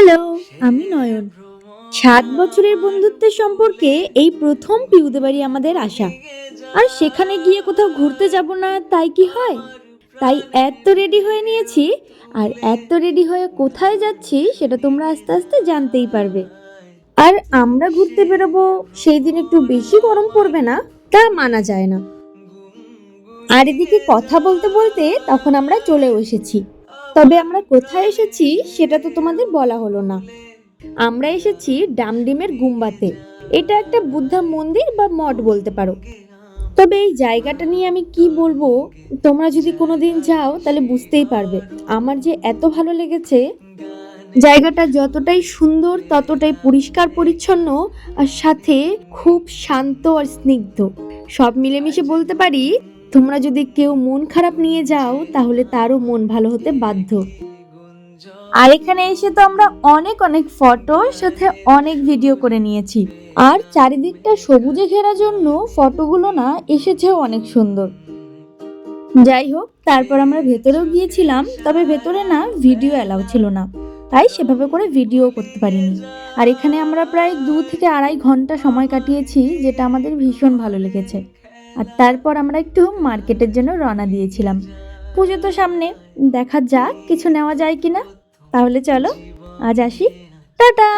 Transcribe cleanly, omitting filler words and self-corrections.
Hello, আমি নয়ন। ৭ বছরের বন্ধুত্বের সম্পর্কে এই প্রথম পিউদে বাড়ি আমাদের আসা। আর সেখানে গিয়ে কোথাও ঘুরতে যাব না তাই কি হয়? তাই এত রেডি হয়ে নিয়েছি। আর এত রেডি হয়ে কোথায় যাচ্ছি সেটা তোমরা আস্তে আস্তে জানতেই পারবে। আর আমরা ঘুরতে বেরোবো সেই দিন একটু বেশি গরম পড়বে না তা মানা যায় না। আর এদিকে কথা বলতে বলতে তখন আমরা চলেও এসেছি। তবে আমরা কোথায় এসেছি সেটা তো তোমাদের বলা হলো না। আমরা এসেছি ডামডিমের গুম্বাতে। এটা একটা বুদ্ধা মন্দির বা মঠ বলতে পারো। তবে এই জায়গাটা নিয়ে আমি কি বলবো, তোমরা যদি কোনোদিন যাও তাহলে বুঝতেই পারবে আমার যে এত ভালো লেগেছে। জায়গাটা যতটাই সুন্দর ততটাই পরিষ্কার পরিচ্ছন্ন, আর সাথে খুব শান্ত আর স্নিগ্ধ। সব মিলেমিশে বলতে পারি তোমরা যদি কেউ মন খারাপ নিয়ে যাও তাহলে তারও মন ভালো হতে বাধ্য। আর এখানে এসে তো আমরা অনেক অনেক ফটোর সাথে অনেক ভিডিও করে নিয়েছি। আর চারিদিকটা সবুজে ঘেরার জন্য ফটোগুলো না এসেছেও অনেক সুন্দর। যাই হোক, তারপর আমরা ভেতরেও গিয়েছিলাম, তবে ভেতরে না ভিডিও অ্যালাউ ছিল না, তাই সেভাবে করে ভিডিও করতে পারিনি। আর এখানে আমরা প্রায় 2 থেকে আড়াই ঘন্টা সময় কাটিয়েছি, যেটা আমাদের ভীষণ ভালো লেগেছে। আর তারপর আমরা একটু মার্কেটের জন্য রওনা দিয়েছিলাম। পুজো তো সামনে, দেখা যাক কিছু নেওয়া যায় কিনা। তাহলে চলো আজ আসি, টাটা।